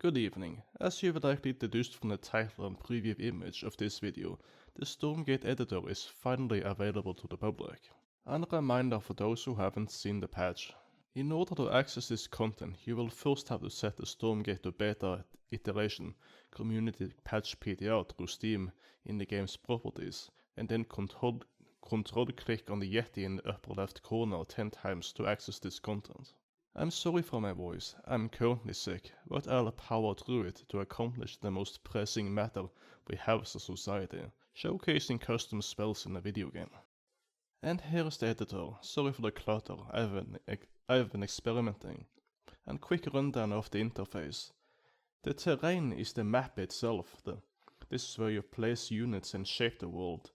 Good evening. As you've likely deduced from the title and preview image of this video, the Stormgate Editor is finally available to the public. And a reminder for those who haven't seen the patch. In order to access this content, you will first have to set the Stormgate Beta iteration Community Patch PTR through Steam in the game's properties, and then control click on the Yeti in the upper left corner 10 times to access this content. I'm sorry for my voice, I'm currently sick, but I'll power through it to accomplish the most pressing matter we have as a society, showcasing custom spells in a video game. And here's the editor. Sorry for the clutter, I've been experimenting. And quick rundown of the interface. The terrain is the map itself. This is where you place units and shape the world.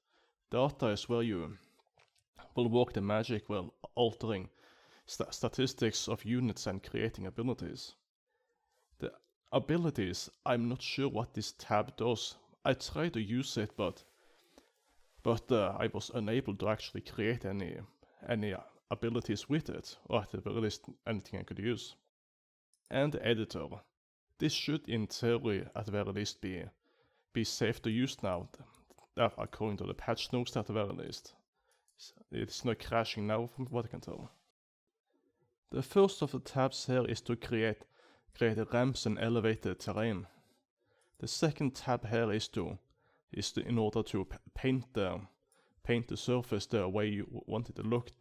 Data is where you will work the magic while altering statistics of units and creating abilities. The abilities, I'm not sure what this tab does. I tried to use it, but I was unable to actually create any abilities with it, or at the very least anything I could use. And the editor. This should in theory at the very least be safe to use now, according to the patch notes at the very least. It's not crashing now from what I can tell. The first of the tabs here is to create ramps and elevated terrain. The second tab here is in order to paint the surface the way you want it to look.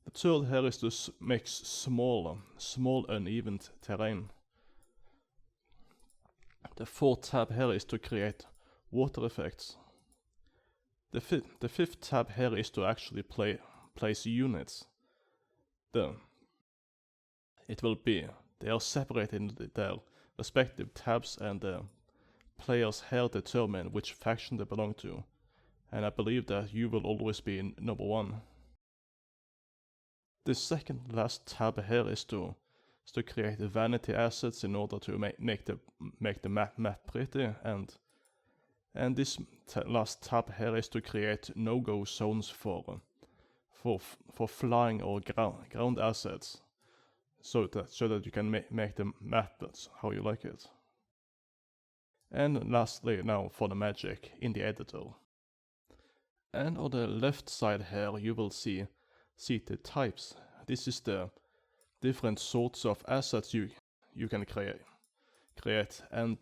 The third here is to make small uneven terrain. The fourth tab here is to create water effects. The fifth tab here is to actually place units. They are separated into their respective tabs, and the players here determine which faction they belong to, and I believe that you will always be in number 1. The second last tab here is to create vanity assets in order to make the map pretty, and this last tab here is to create no-go zones for flying or ground assets, so that you can make the map how you like it. And lastly, now for the magic in the editor. And on the left side here you will see the types. This is the different sorts of assets you can create, and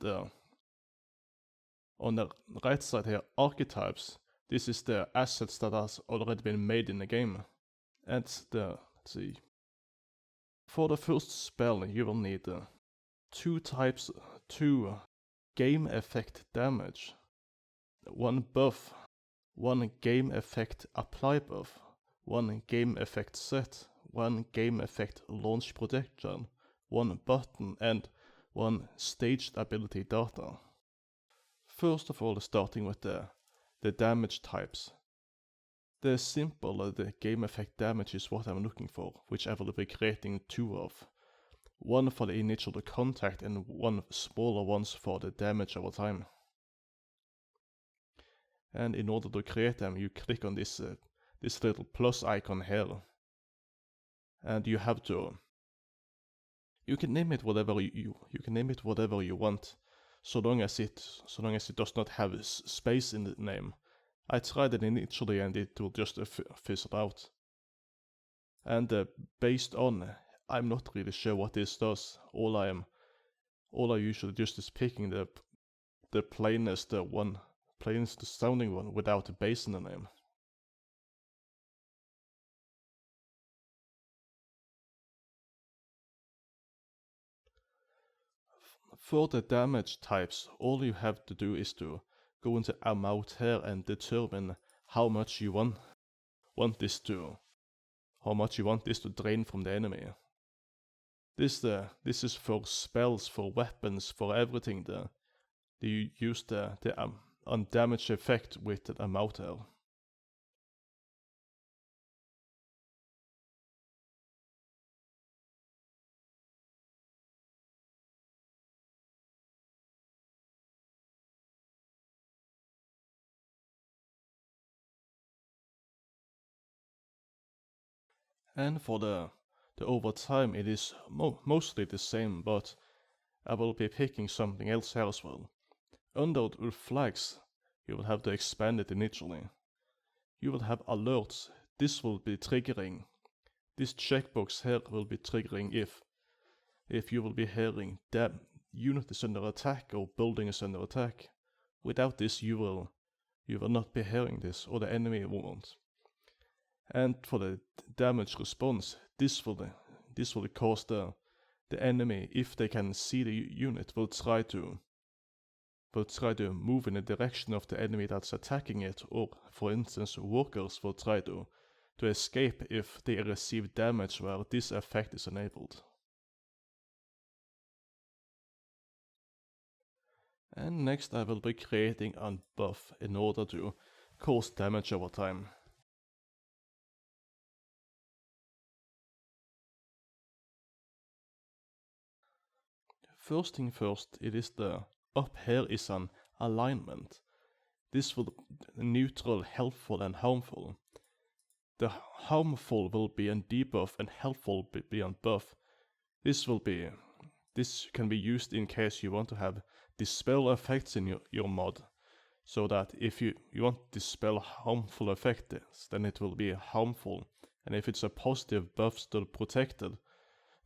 on the right side here, archetypes. This is the assets that has already been made in the game. And let's see. For the first spell you will need 2 game effect damage, 1 buff, 1 game effect apply buff, 1 game effect set, 1 game effect launch protection, 1 button, and 1 staged ability data. First of all, starting with the damage types. The simple the game effect damage is what I'm looking for, which I will be creating 2 of. 1 for the initial contact and 1 smaller ones for the damage over time. And in order to create them, you click on this little plus icon here, and you have to. You can name it whatever you can name it whatever you want, so long as it does not have space in the name. I tried it initially and it will just fizzle out. And based on, I'm not really sure what this does. All I usually just is picking the plainest sounding one without a base in the name. For the damage types, all you have to do is to go into amount here and determine how much you want this to drain from the enemy. This is for spells, for weapons, for everything. You use the damage effect with the amount here. And for the over time it is mostly the same, but I will be picking something else here as well. Under the flags, you will have to expand it initially. You will have alerts. This will be triggering. This checkbox here will be triggering if you will be hearing that unit is under attack or building is under attack. Without this you will not be hearing this, or the enemy won't. And for the damage response, this will cause the enemy, if they can see the unit, will try to move in the direction of the enemy that's attacking it, or for instance workers will try to escape if they receive damage where this effect is enabled. And next I will be creating a buff in order to cause damage over time. First thing first, it is up here is an alignment. This will neutral, helpful and harmful. The harmful will be on debuff and helpful will be on buff. This can be used in case you want to have dispel effects in your mod, so that if you want to dispel harmful effects, then it will be harmful, and if it's a positive buff still protected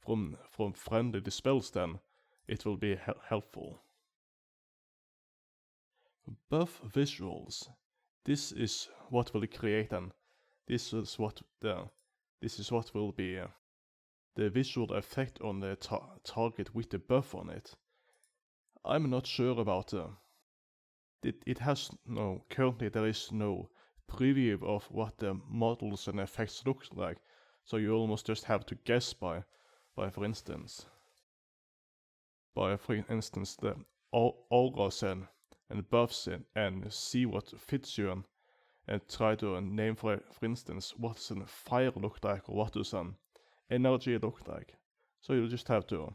from friendly dispels, then it will be helpful. Buff visuals. This is what will create this is what will be the visual effect on the target with the buff on it. I'm not sure about currently there is no preview of what the models and effects look like, so you almost just have to guess by for instance the auras and buffs and see what fits you and try to name for instance what does a fire look like or what does an energy look like. So you'll just have to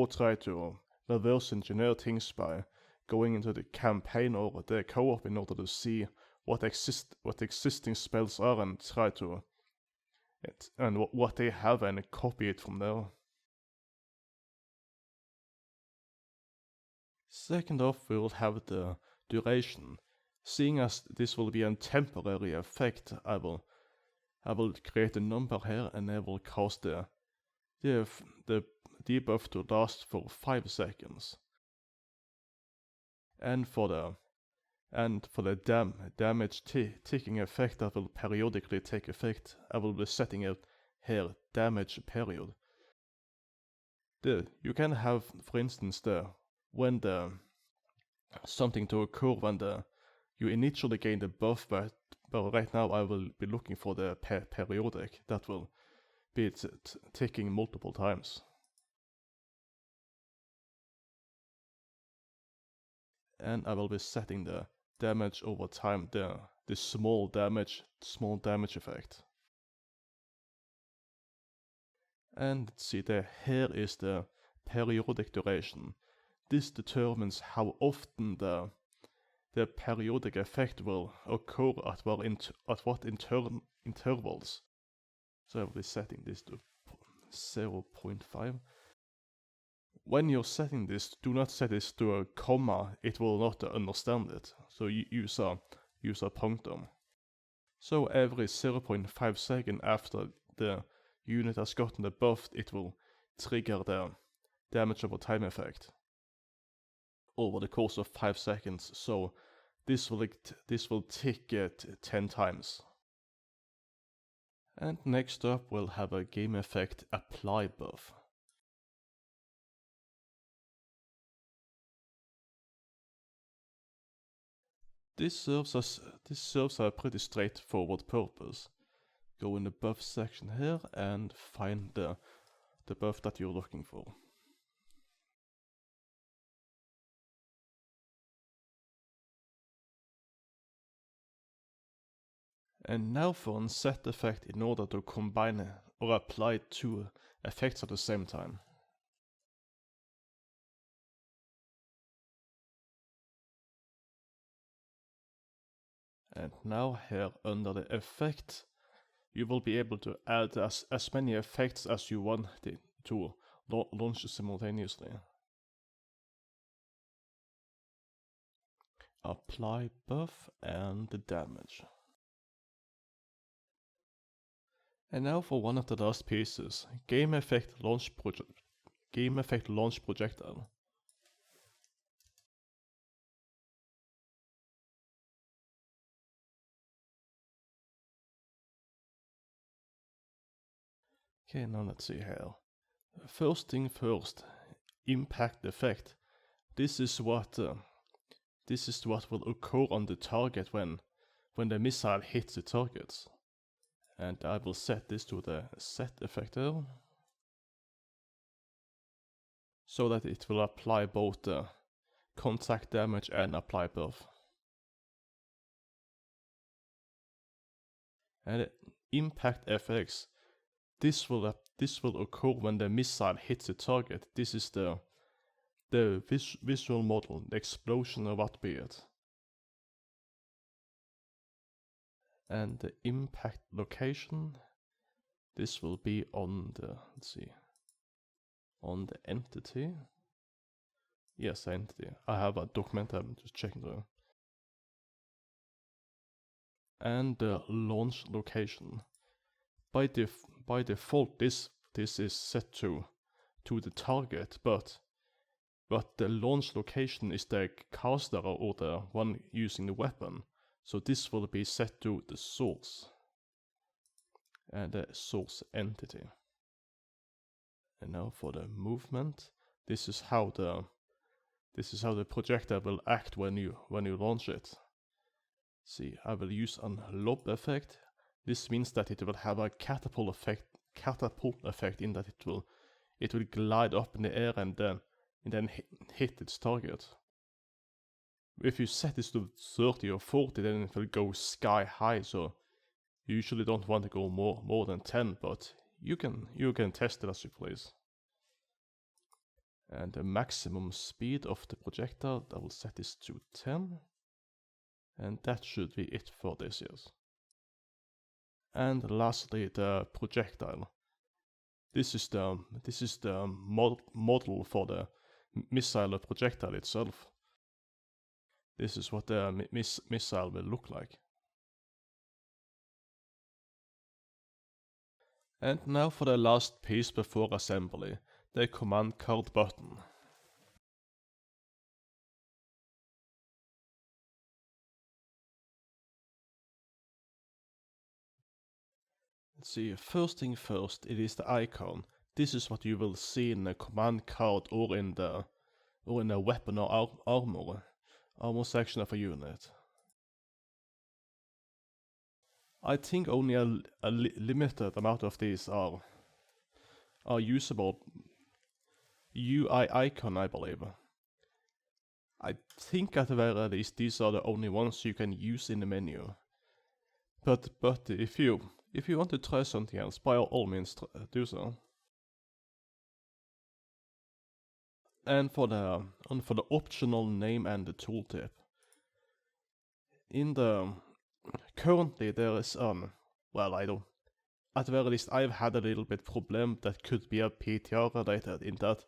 try to reverse engineer things by going into the campaign or the co-op in order to see what existing spells are and try to what they have and copy it from there. Second off, we will have the duration. Seeing as this will be a temporary effect, I will create a number here and I will cast the debuff to last for 5 seconds. And for the damage ticking effect that will periodically take effect, I will be setting it here damage period. You can have, for instance, something to occur when you initially gain the buff, but right now I will be looking for the periodic that will be ticking multiple times. And I will be setting the damage over time, the small damage effect. And see there, here is the periodic duration. This determines how often the periodic effect will occur at what intervals. So I will be setting this to 0.5. When you're setting this, do not set this to a comma, it will not understand it. So you use a punctum. So every 0.5 seconds after the unit has gotten the buff, it will trigger the damage over time effect over the course of 5 seconds. So this will tick it 10 times. And next up we'll have a game effect apply buff. This serves a pretty straightforward purpose. Go in the buff section here and find the buff that you're looking for. And now for an set effect in order to combine or apply 2 effects at the same time. And now here under the effect, you will be able to add as many effects as you want to launch simultaneously. apply buff, and the damage. And now for one of the last pieces, game effect launch projectile. Okay, now let's see here. First thing first, impact effect. This is what will occur on the target when the missile hits the targets. And I will set this to the set effector, so that it will apply both the contact damage and apply buff. And impact FX, this will occur when the missile hits the target. This is the visual model, the explosion of what be it. And the impact location, this will be on the, let's see, on the entity. Yes, entity. I have a document, I'm just checking through. And the launch location. By default, this is set to the target, but the launch location is the caster or the one using the weapon. So this will be set to the source and the source entity. And now for the movement, this is how the projectile will act when you launch it. See, I will use an lob effect. This means that it will have a catapult effect in that it will glide up in the air and then hit its target. If you set this to 30 or 40, then it will go sky high, so you usually don't want to go more than 10, but you can test it as you please. And the maximum speed of the projectile, I will set this to 10. And that should be it for this, yes. And lastly, the projectile. This is the model for the missile projectile itself. This is what the missile will look like. And now for the last piece before assembly, the command card button. Let's see, first thing first, it is the icon. This is what you will see in the command card or in the weapon or armor section of a unit. I think only a limited amount of these are usable. UI icon, I believe. I think at the very least these are the only ones you can use in the menu. But if you want to try something else, by all means do so. And for the optional name and the tooltip. Currently there is well, at the very least I've had a little bit problem that could be a PTR related, in that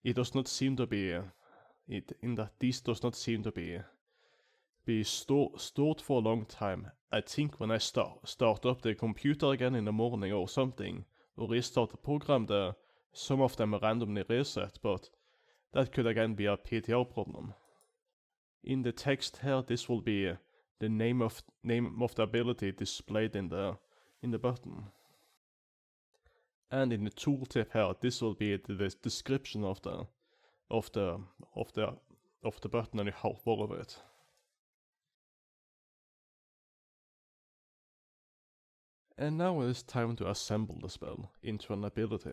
it does not seem to be these does not seem to be stored for a long time. I think when I start up the computer again in the morning or something, or restart the program, some of them are randomly reset, but that could again be a PTR problem. In the text here, this will be the name of the ability displayed in the button. And in the tooltip here, this will be the description of the button and how far of it. And now it is time to assemble the spell into an ability.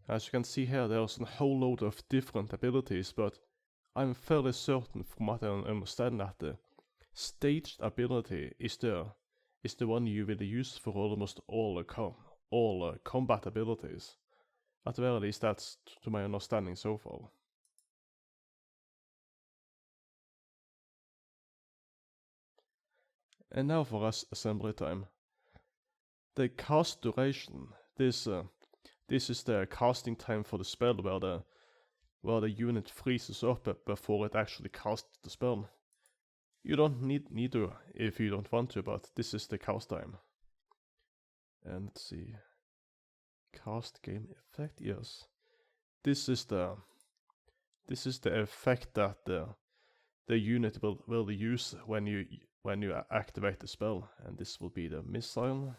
As you can see here, there's a whole load of different abilities, but I'm fairly certain from what I understand that the staged ability is the one you will use for almost all combat abilities. At the very least, that's to my understanding so far. And now for assembly time. The cast duration. This is the casting time for the spell, where where the unit freezes up before it actually casts the spell. You don't need to if you don't want to, but this is the cast time. And let's see. Cast game effect, yes. This is the effect that the unit will use when you activate the spell, and this will be the missile.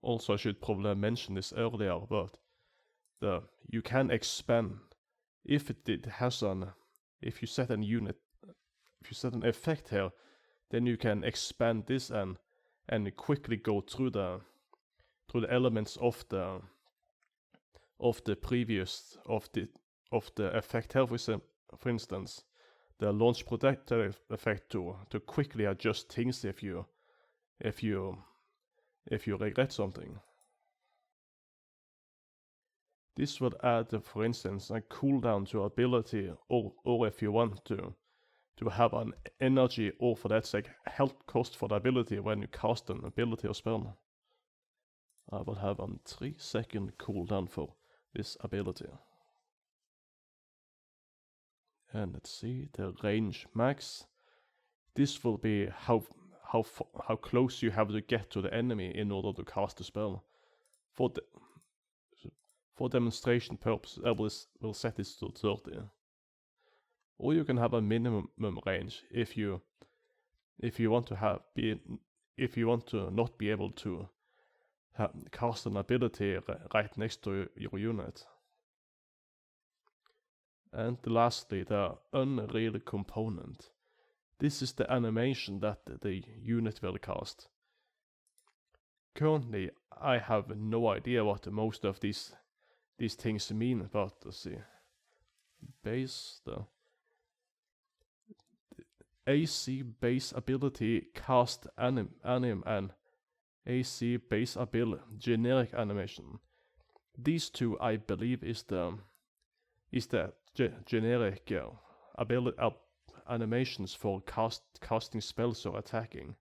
Also, I should probably mention this earlier, but you can expand if it has if you set an effect here, then you can expand this and quickly go through the elements of the previous of the effect here. For instance, the launch protector effect to quickly adjust things if you regret something. This will add, for instance, a cooldown to ability, or if you want to have an energy, or for that sake, health cost for the ability when you cast an ability or spell. I will have a 3-second cooldown for this ability. And let's see, the range max. This will be how close you have to get to the enemy in order to cast the spell. For demonstration purposes, I will set this to 30. Or you can have a minimum range if you want to not be able to cast an ability right next to your unit. And lastly, the unreal component. This is the animation that the unit will cast. Currently, I have no idea what most of these things mean, but let's see. Base, the AC base ability cast anim and AC base ability generic animation. These two, I believe, is the generic animations for casting spells or attacking.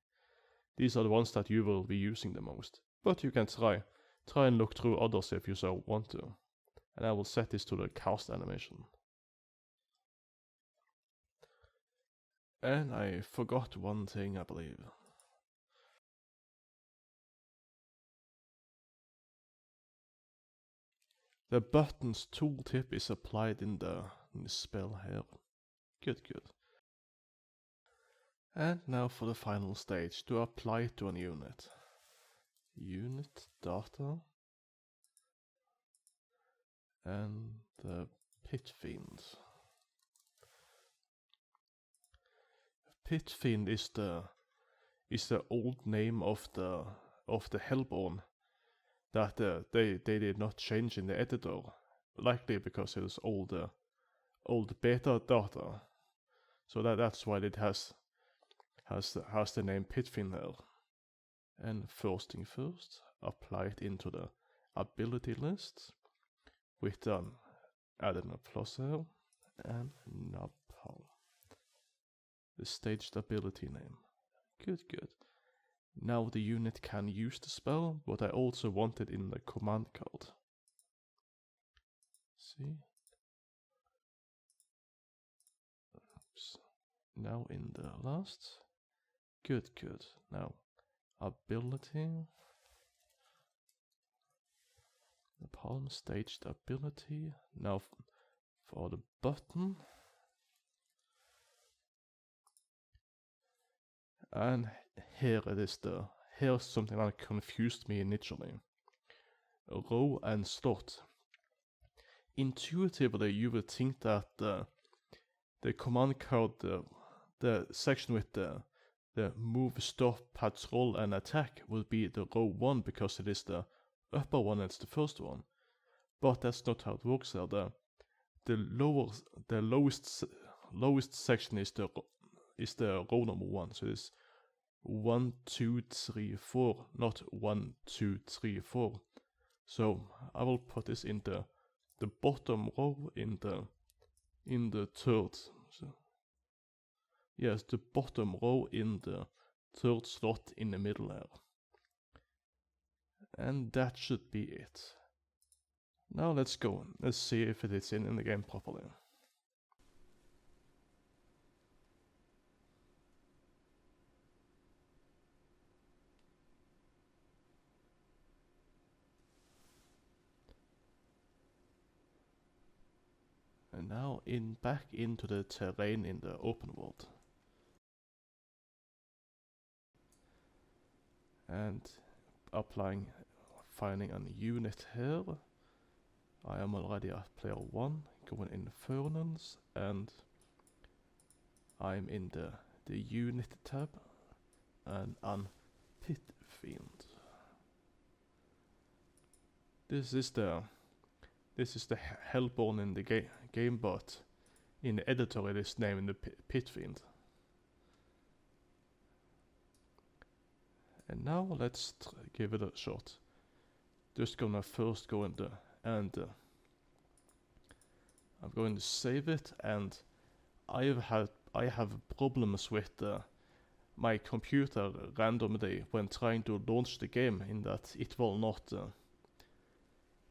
These are the ones that you will be using the most. But you can try and look through others if you so want to. And I will set this to the cast animation. And I forgot one thing, I believe. The buttons tooltip is applied in the spell here. Good. And now for the final stage, to apply it to a unit. Unit data. And the Pit Fiend. Pit Fiend is the old name of the Hellborn that they did not change in the editor, likely because it is old beta data. So that's why it has the name Pit Fiend there. And first thing first, apply it into the ability list with adding a plus here and Napalm. The staged ability name. Good. Now the unit can use the spell, but I also want it in the command card. See? Oops. Now in the last. Good. Now ability. The palm staged ability. Now for the button. And here it is here's something that confused me initially. Row and slot. Intuitively you would think that the command card, the section with the move, stop, patrol and attack will be the row 1 because it is the upper one, it's the first one. But that's not how it works here. The lowest section is the row number 1, so it's 1, 2, 3, 4, not 1, 2, 3, 4. So I will put this in the bottom row in the third. So yes, the bottom row in the third slot in the middle here. And that should be it. Now let's go. Let's see if it is in the game properly. And now back into the terrain in the open world. And finding a unit here. I am already at player 1, going in Furnace, and I'm in the unit tab, and on Pit Fiend. This is the Hellborn in the game, but in the editor it is named the Pit Fiend. And now let's give it a shot. Just gonna first go in I'm going to save it, and I have problems with my computer randomly when trying to launch the game, in that it will not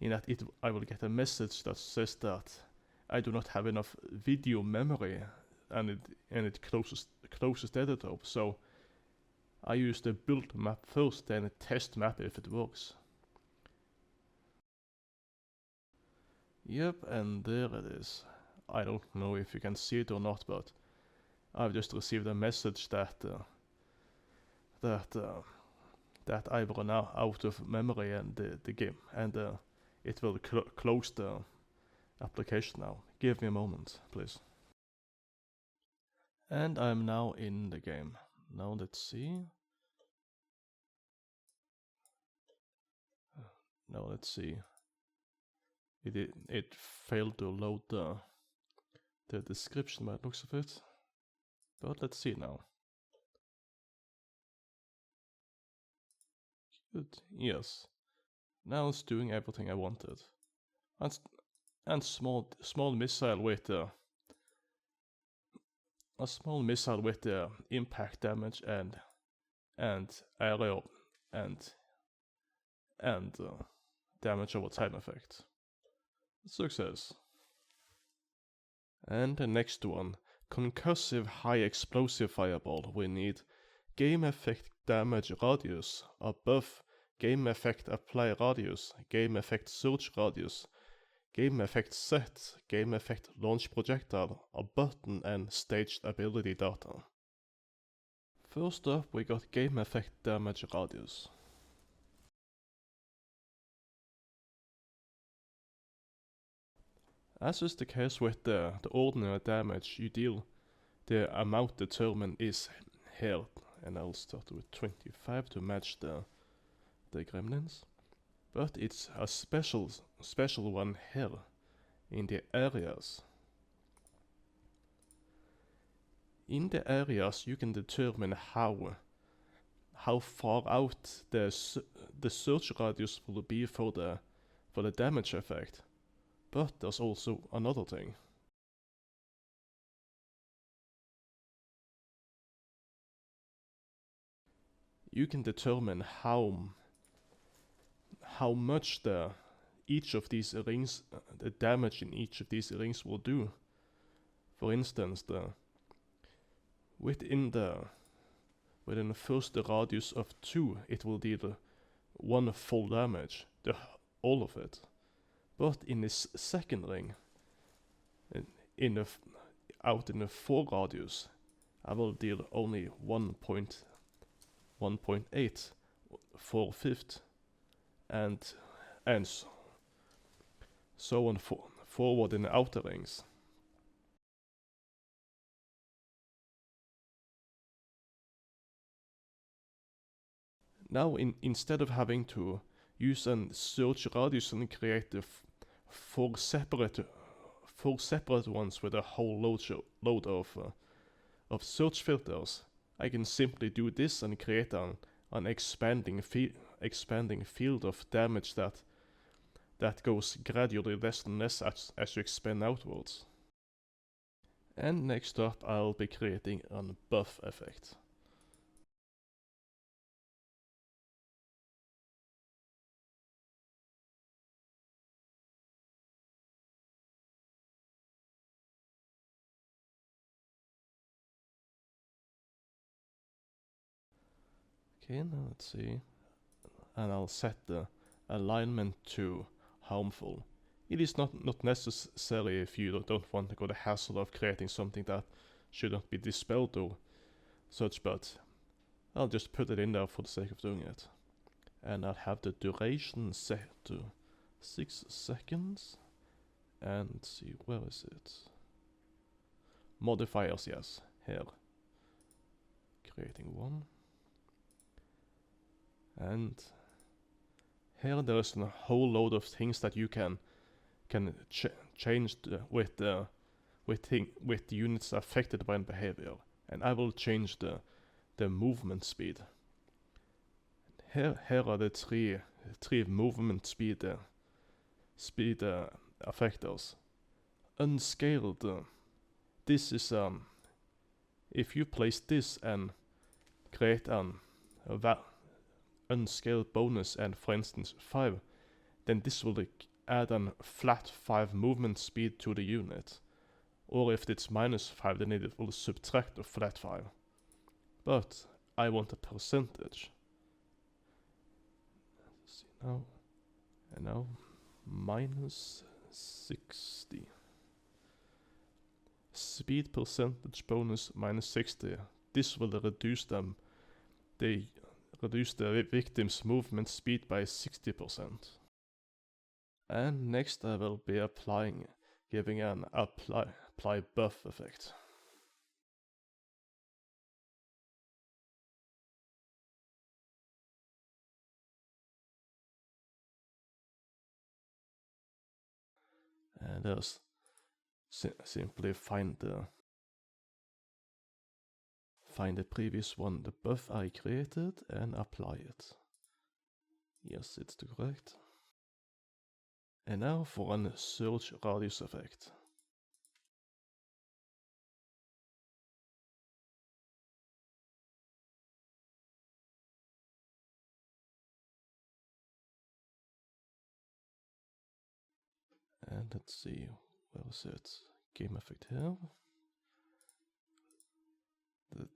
I will get a message that says that I do not have enough video memory, and it closes the editor. So I use the build map first, then a test map if it works. Yep, and there it is. I don't know if you can see it or not, but I've just received a message that I've run out of memory and the game, and it will close the application now. Give me a moment, please. And I'm now in the game. Now let's see. Now let's see. It failed to load the description by the looks of it. But let's see now. Good, yes. Now it's doing everything I wanted. And small missile with a small missile with impact damage and area and damage over time effect. Success. And the next one, Concussive High Explosive Fireball. We need game effect damage radius above game effect apply radius, game effect search radius, game effect set, game effect launch projectile, a button, and staged ability data. First up, we got game effect damage radius. As is the case with the ordinary damage you deal, the amount determined is here, and I'll start with 25 to match the gremlins. But it's a special one here, in the areas. In the areas you can determine how far out the search radius will be for the damage effect. But there's also another thing. You can determine how much each of these rings, the damage in each of these rings will do. For instance, within the first radius of 2, it will deal 1 full damage, all of it. But in this second ring, out in the 4 radius, I will deal only 1.8 4/5, and so on forward in the outer rings. Now, instead of having to use a search radius and create 4 separate ones with a whole load of search filters, I can simply do this and create an expanding field of damage that goes gradually less and less as you expand outwards. And next up, I'll be creating a buff effect. Okay, now let's see. And I'll set the alignment to harmful. It is not necessary if you don't want to go the hassle of creating something that should not be dispelled or such, but I'll just put it in there for the sake of doing it. And I'll have the duration set to 6 seconds. And see, where is it? Modifiers, yes, here. Creating one. And here there's a whole load of things that you can change with the units affected by behavior. And I will change the movement speed. Here are the three movement speed affectors. Unscaled. This is if you place this and create an unscaled bonus and for instance 5, then this will add a flat 5 movement speed to the unit. Or if it's -5, then it will subtract a flat 5. But I want a percentage. Let's see now. And now -60. Speed percentage bonus -60. This will reduce the victim's movement speed by 60%. And next I will be giving an apply buff effect. And there's simply find the previous one, the buff I created, and apply it. Yes, it's correct. And now for a surge radius effect. And let's see, where is it? Game effect here.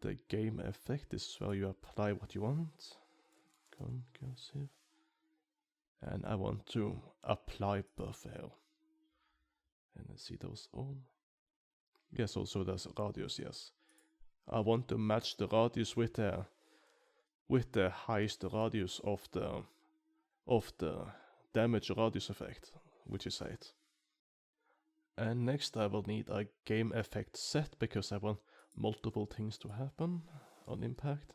The game effect is where you apply what you want. Concussive. And I want to apply buff here. And let's see those all. Yes, also there's radius, yes. I want to match the radius with the highest radius of the damage radius effect, which is 8. And next I will need a game effect set because I want multiple things to happen on impact.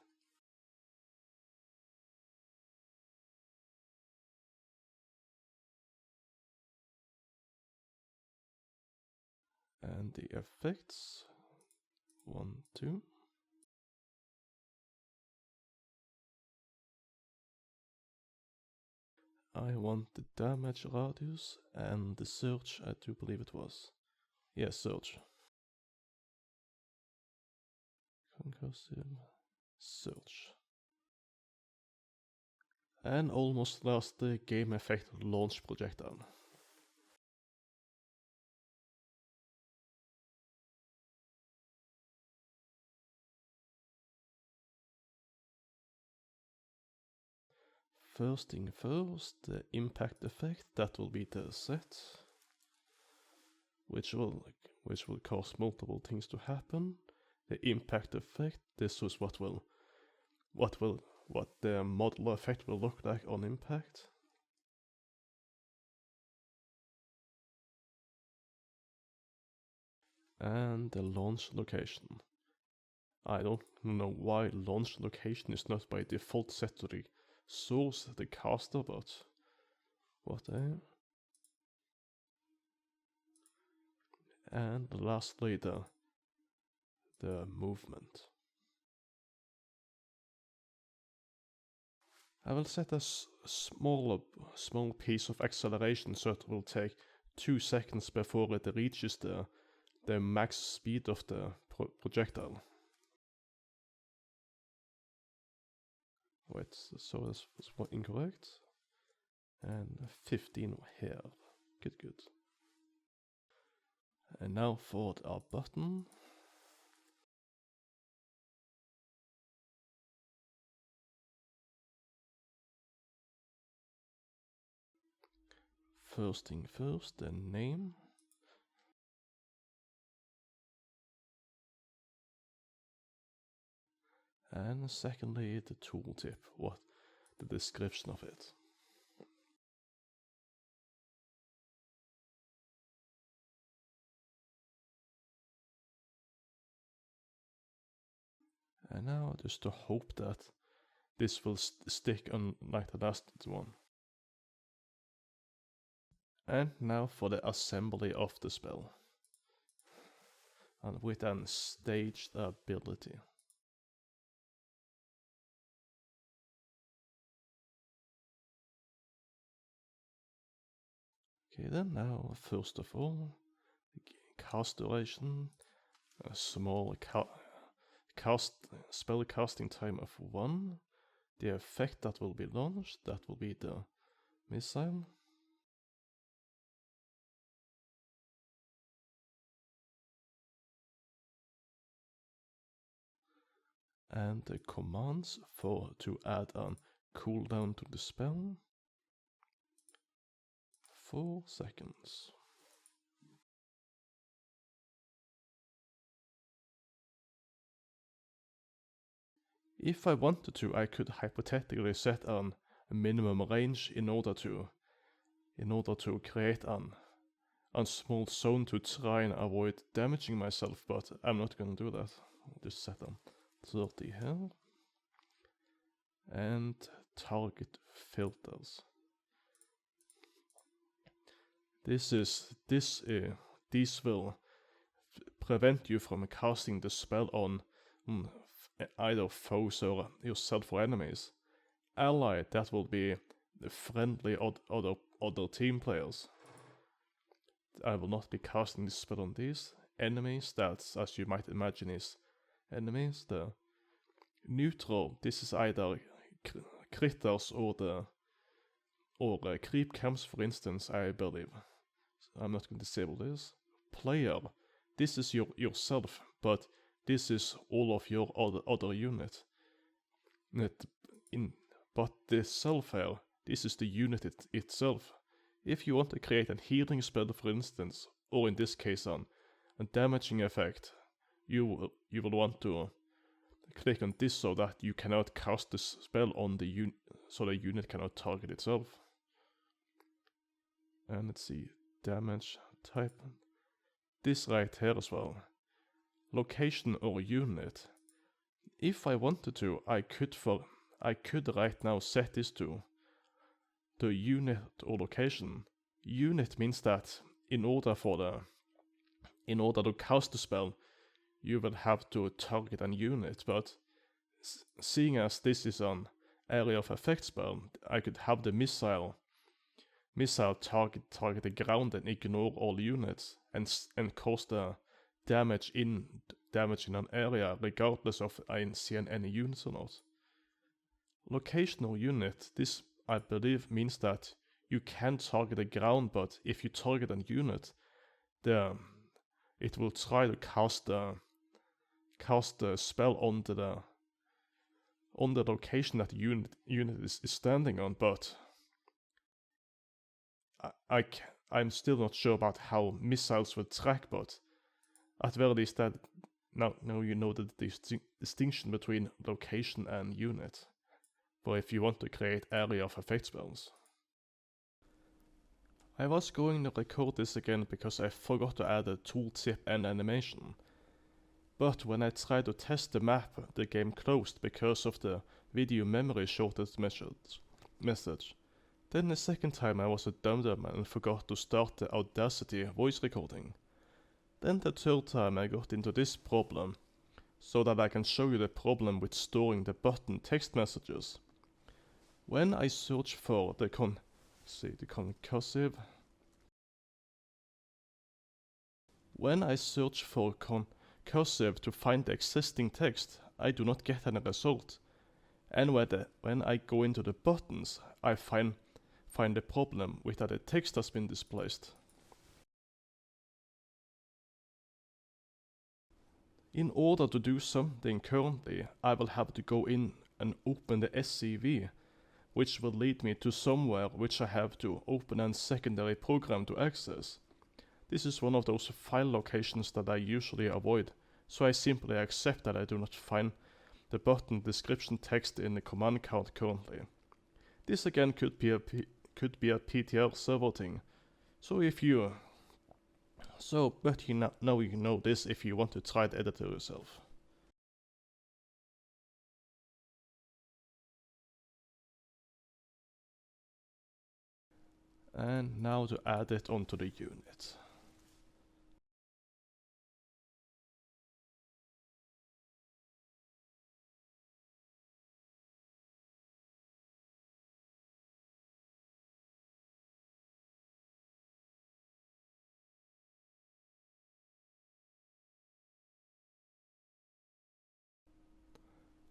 And the effects 1, 2. I want the damage radius and the surge, I do believe it was. Yes, surge. Concussive, surge. And almost last, the game effect launch projectile. First thing first, the impact effect, that will be the set, which will cause multiple things to happen. The impact effect, this is what the model effect will look like on impact. And the launch location. I don't know why launch location is not by default set to the source, the caster, but whatever. And lastly, the movement. I will set a small piece of acceleration so it will take 2 seconds before it reaches the max speed of the projectile. Wait, so this was incorrect. And 15 here. Good. And now for our button. First thing first, the name. And secondly, the tooltip, what the description of it. And now just to hope that this will stick unlike the last one. And now for the assembly of the spell. And with an staged ability. Okay then, now first of all, cast duration, a small spell casting time of 1. The effect that will be launched, that will be the missile. And the commands to add a cooldown to the spell. 4 seconds. If I wanted to, I could hypothetically set a minimum range in order to create a small zone to try and avoid damaging myself, but I'm not gonna do that. I'll just set 30 here. And target filters. These will prevent you from casting the spell on either foes or yourself or enemies. Allied, that will be the friendly other team players. I will not be casting this spell on these. Enemies, that's, as you might imagine, is enemies. The neutral, this is either critters or creep camps, for instance, I believe. I'm not going to disable this. Player, this is yourself, but this is all of your other unit. But the self here, this is the unit itself. If you want to create a healing spell, for instance, or in this case a damaging effect, you will want to click on this so that you cannot cast the spell on the unit, so the unit cannot target itself. And let's see, damage type. This right here as well. Location or unit. If I wanted to, I could right now set this to unit or location. Unit means that in order to cast the spell, you will have to target a unit, but seeing as this is an area of effect spell, I could have the missile target the ground and ignore all units and cause the damage in an area regardless of I see any units or not. Locational unit, this I believe means that you can target the ground, but if you target a unit, it will try to cast the spell on the location that the unit is standing on, but I'm still not sure about how missiles will track, but at very least that now you know the distinction between location and unit, for if you want to create area of effect spells. I was going to record this again because I forgot to add a tooltip and animation. But when I tried to test the map, the game closed because of the video memory shortage message. Then the second time I was a dum and forgot to start the Audacity voice recording. Then the third time I got into this problem, so that I can show you the problem with storing the button text messages. When I search for the concussive. When I search for concussive to find the existing text, I do not get any result. And when I go into the buttons, I find the problem with that the text has been displaced. In order to do something currently, I will have to go in and open the SCV, which will lead me to somewhere which I have to open a secondary program to access. This is one of those file locations that I usually avoid, so I simply accept that I do not find the button description text in the command count currently. This again could be a PTR server thing, but now you know this if you want to try the editor yourself. And now to add it onto the unit.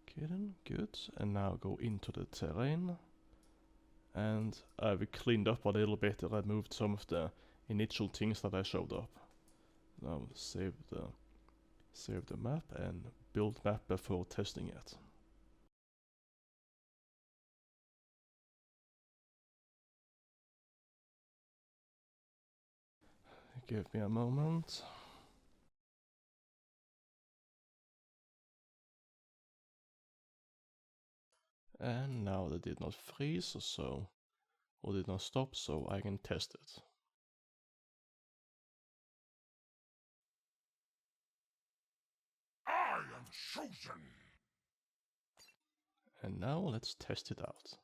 Okay then, good. And now go into the terrain. And I've cleaned up a little bit and removed some of the initial things that I showed up. Now save the map and build map before testing it. Give me a moment. And now they did not freeze, or did not stop, so I can test it. I am chosen! And now let's test it out.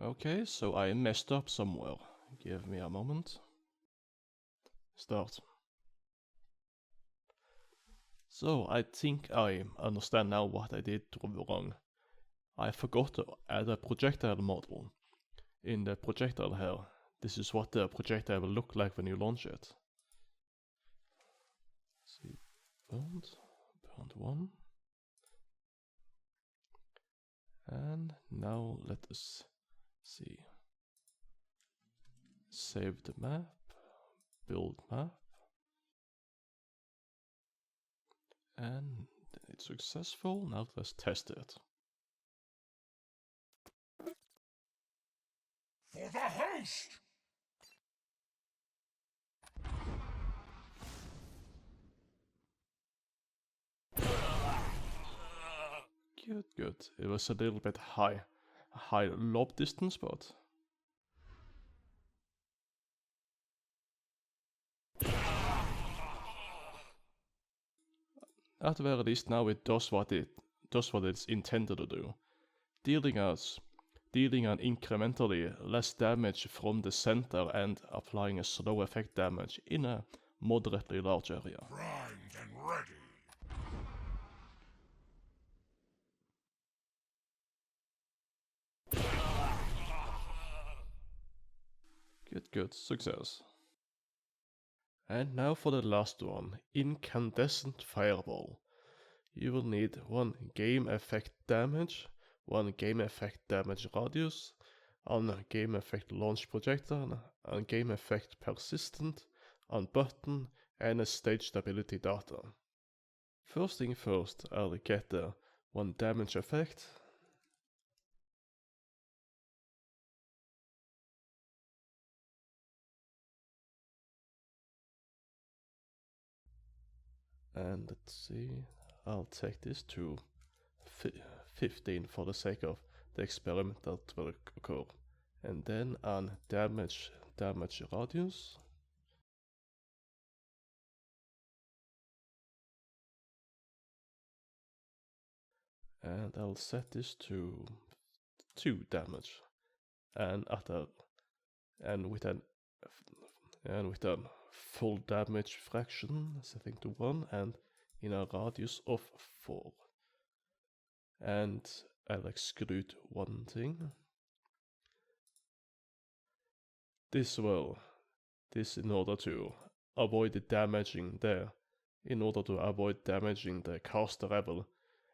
Okay, so I messed up somewhere. Give me a moment. Start. So I think I understand now what I did wrong. I forgot to add a projectile model. In the projectile here, this is what the projectile will look like when you launch it. See, burned 1. And now let us see. Save the map, build map. And it's successful. Now let's test it. For the host! Good. It was a little bit high lob distance, but at the very least now it does what it's intended to do, dealing an incrementally less damage from the center and applying a slow effect damage in a moderately large area. Primed and ready. Good, success. And now for the last one, Incandescent Fireball. You will need 1 game effect damage, 1 game effect damage radius, 1 game effect launch projectile, a game effect persistent, a button, and a stage stability data. First thing first, I'll get the 1 damage effect. And let's see, I'll take this to 15 for the sake of the experiment that will occur. And then an damage radius. And I'll set this to 2 damage. And with a full damage fraction setting to 1 and in a radius of 4. And I'll exclude 1 thing. This in order to avoid damaging the caster level,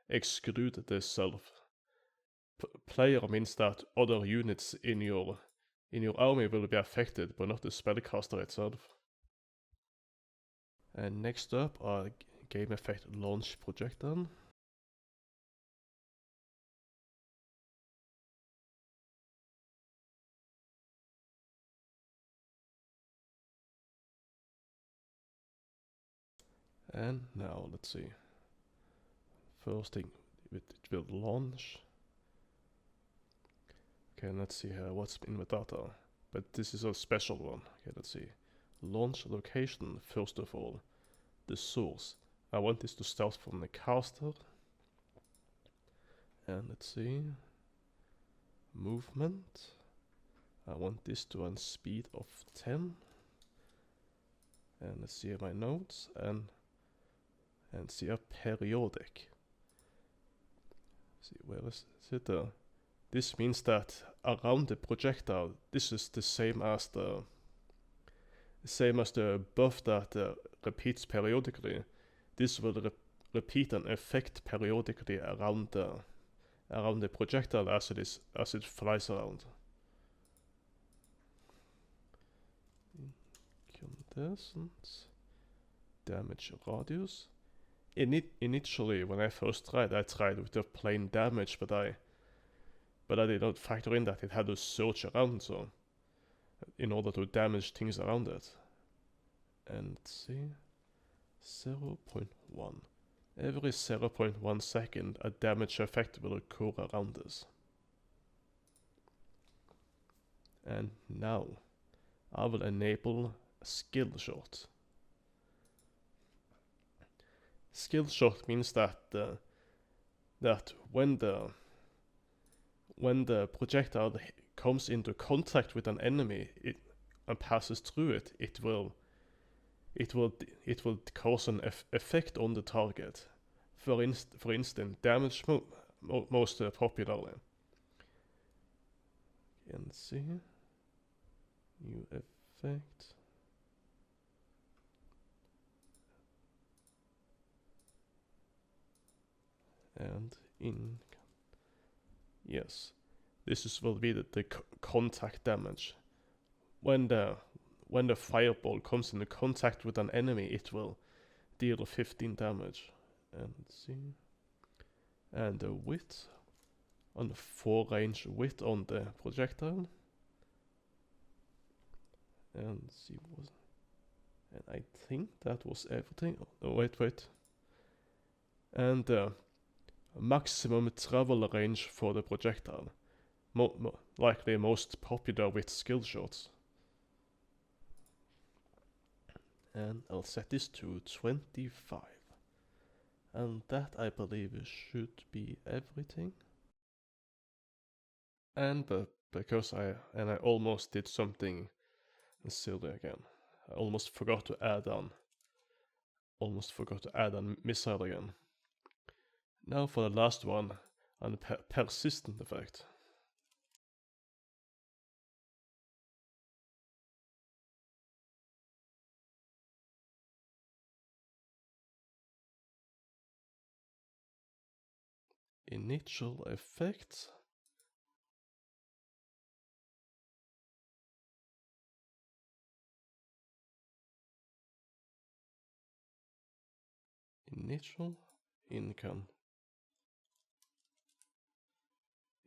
exclude the self. Player means that other units in your army will be affected, but not the spellcaster itself. And next up are game effect launch projectile. And now let's see. First thing it will launch. Okay, let's see here what's in the data. But this is a special one. Okay, let's see. Launch location, first of all. The source. I want this to start from the caster. And let's see. Movement. I want this to run speed of 10. And let's see my nodes and see a periodic. See, where is it there? This means that around the projectile, this is the same as the buff that repeats periodically. This will repeat an effect periodically around the projectile as it flies around. Incandescent damage radius. Initially, when I first tried, I tried with the plain damage, but I did not factor in that it had to search around, so in order to damage things around it. And let's see, 0.1. Every 0.1 second, a damage effect will occur around this. And now, I will enable skill shot. Skill shot means that when the projectile comes into contact with an enemy and passes through it, it will cause an effect on the target. For instance, damage most popularly. You can see new effect. And yes, this will be the contact damage. When the fireball comes into contact with an enemy, it will deal 15 damage. And see, and the width on the 4 range width on the projectile. And see what, and I think that was everything. Oh, wait. And maximum travel range for the projectile. Likely most popular with skill shots. And I'll set this to 25. And that, I believe, should be everything. And because I almost did something silly again. I almost forgot to add on missile again. Now for the last one, an persistent effect. Initial effect. Initial income.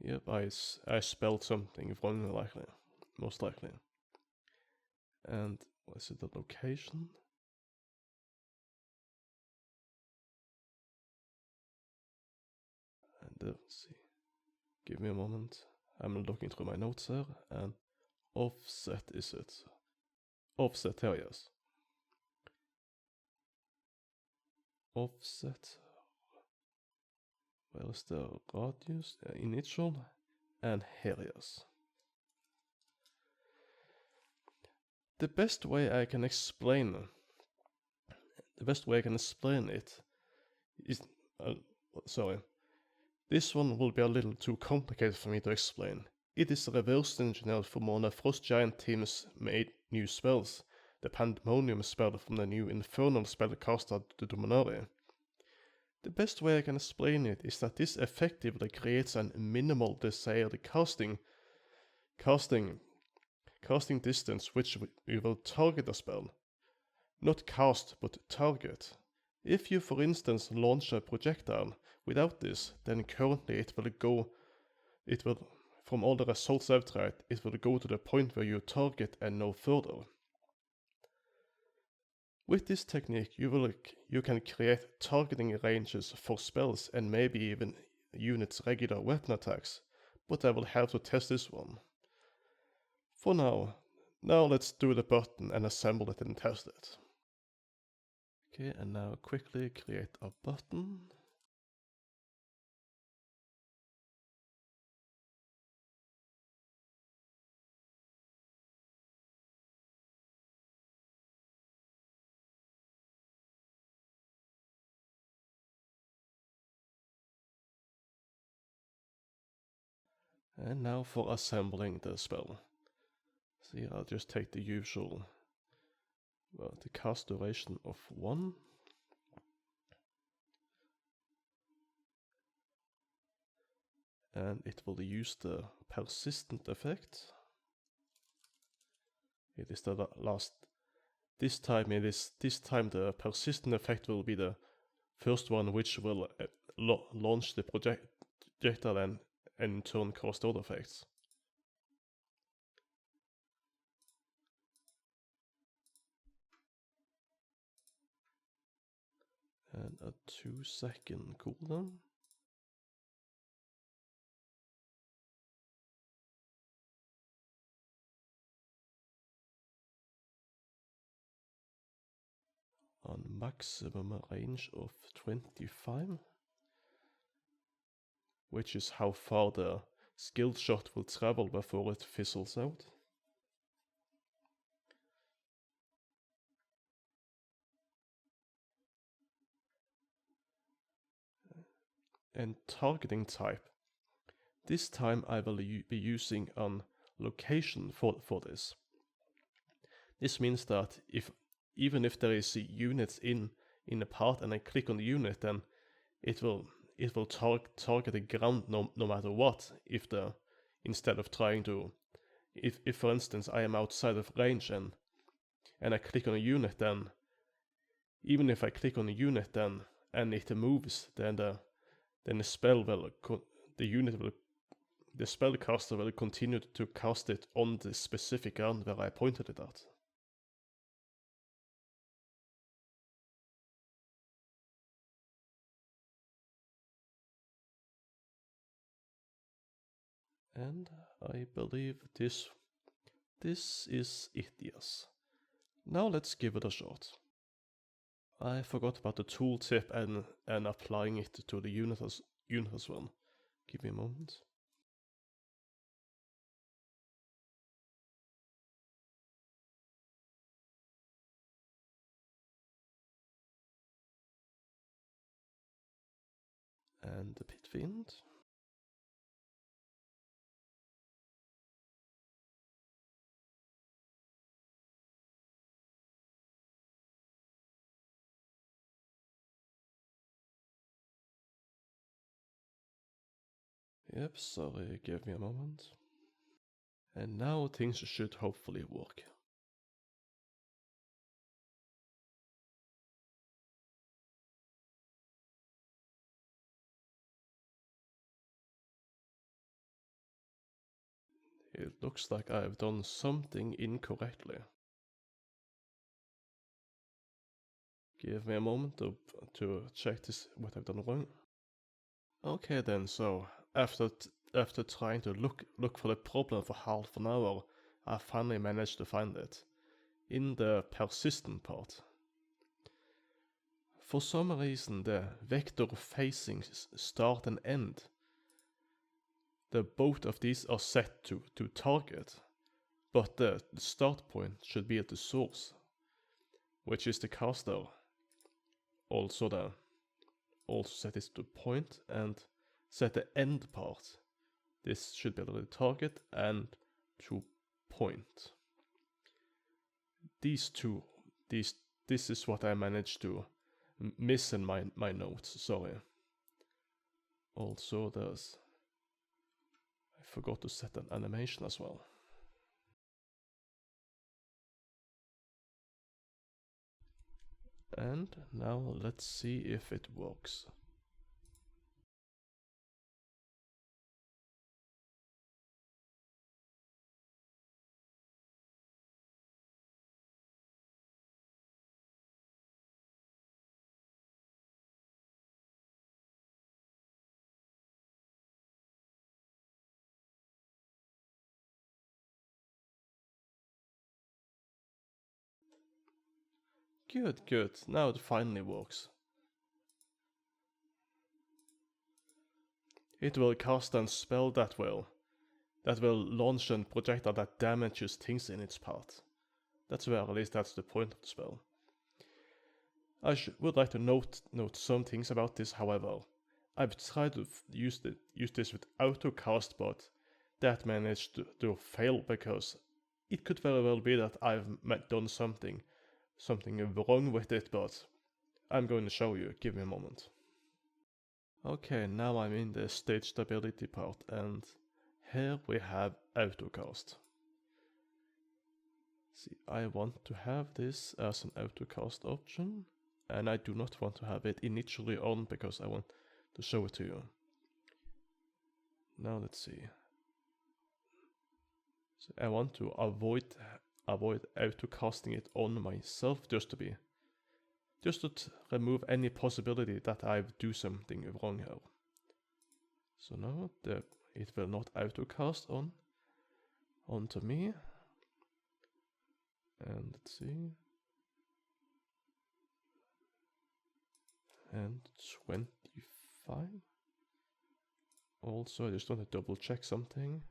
Yep, I spelled something wrong, most likely. And was it the location? And let's see. Give me a moment. I'm looking through my notes here, and offset is it? Offset here, yes. Offset. Where is the radius? Initial, and here, yes. The best way I can explain it is, sorry, this one will be a little too complicated for me to explain. It is reverse engineered from one of Frost Giant team's made new spells, the Pandemonium spell from the new Infernal spell caster to Dominaria. The best way I can explain it is that this effectively creates a minimal desired casting distance which we will target a spell. not cast but target. If you for instance launch a projectile without this, then currently it will, from all the results I've tried, it will go to the point where you target and no further. With this technique you can create targeting ranges for spells and maybe even units' regular weapon attacks, but I will have to test this one. For now let's do the button and assemble it and test it. Okay, and now quickly create a button. And now for assembling the spell. See, I'll just take the usual, the cast duration of 1. And it will use the persistent effect. It is the last. This time the persistent effect will be the first one, which will launch the projectile and in turn cause other effects. And a 2-second cooldown. On maximum range of 25, which is how far the skill shot will travel before it fizzles out. And targeting type. This time I will be using an location for this. This means that even if there is units in a part and I click on the unit, then it will target the ground no matter what. Instead of trying to, if for instance I am outside of range and I click on a unit, then even if I click on a unit and it moves, then the spellcaster will continue to cast it on the specific ground where I pointed it at. And I believe this is it, yes. Now let's give it a shot. I forgot about the tooltip and applying it to the unit as well. Give me a moment. And the pit fiend. Yep, sorry, give me a moment. And now things should hopefully work. It looks like I've done something incorrectly. Give me a moment to check this, what I've done wrong. Okay then, so after trying to look for the problem for half an hour, I finally managed to find it. In the persistent part. For some reason the vector facing start and end, both of these are set to target, but the start point should be at the source, which is the caster. Also set this to point and set the end part. This should be the target and to point. This is what I managed to miss in my notes, sorry. Also I forgot to set an animation as well. And now let's see if it works. Good, good. Now it finally works. It will cast a spell that will launch a projectile that damages things in its path. At least that's the point of the spell. I would like to note some things about this, however. I've tried to use this with autocast, but that managed to fail because it could very well be that I've done something wrong with it, but I'm going to show you. Give me a moment. Okay, now I'm in the stage stability part, and here we have autocast. See, I want to have this as an autocast option, and I do not want to have it initially on because I want to show it to you. Now let's see. So I want to avoid autocasting it on myself just to remove any possibility that I do something wrong here. So now it will not autocast onto me. And let's see. And 25. Also, I just want to double check something.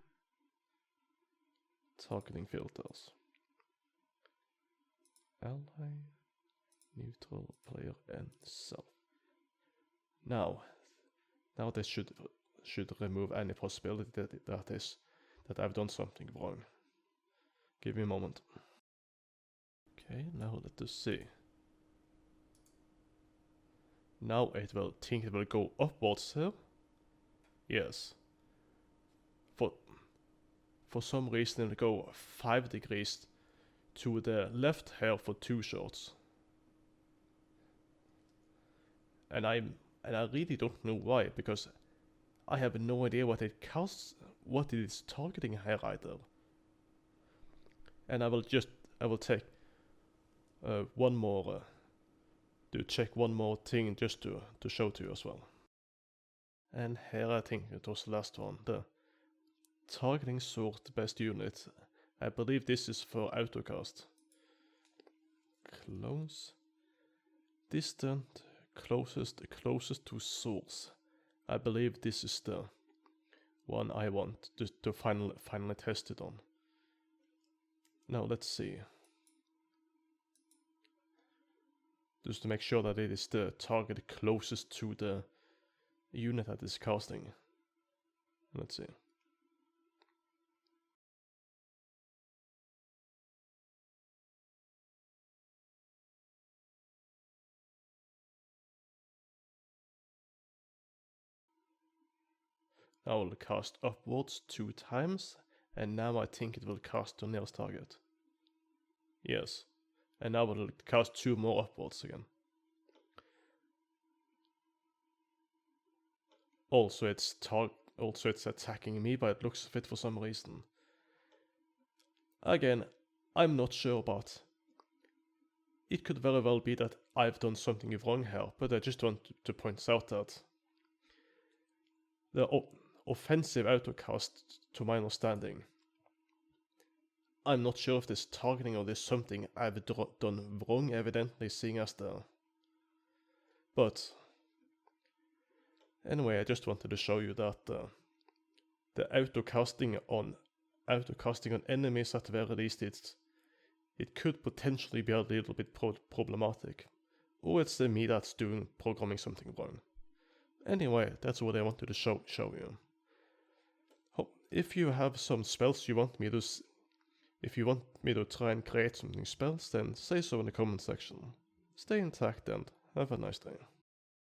Targeting filters. Ally, neutral, player, and self. Now this should remove any possibility that I've done something wrong. Give me a moment. Okay, now let us see. Now it will go upwards here. Yes. For some reason it will go 5 degrees to the left here for 2 shots. And I really don't know why, because I have no idea what it is targeting here either. And I will take one more to check one more thing just to show to you as well. And here I think it was the last one, the targeting sort best unit. I believe this is for autocast. Close. Distant, closest to source. I believe this is the one I want to finally test it on. Now let's see. Just to make sure that it is the target closest to the unit that is casting. Let's see. I will cast upwards 2 times, and now I think it will cast to nearest target. Yes, and now it will cast 2 more upwards again. Also it's attacking me by the looks of it for some reason. Again, I'm not sure, but it could very well be that I've done something wrong here, but I just want to point out that the offensive autocast, to my understanding, I'm not sure if this targeting or this something I've done wrong, evidently seeing as the... But anyway, I just wanted to show you that the autocasting on enemies at the very least, it could potentially be a little bit problematic. Or it's me that's programming something wrong. Anyway, that's what I wanted to show you. If you have some spells if you want me to try and create something spells, then say so in the comment section. Stay intact and have a nice day.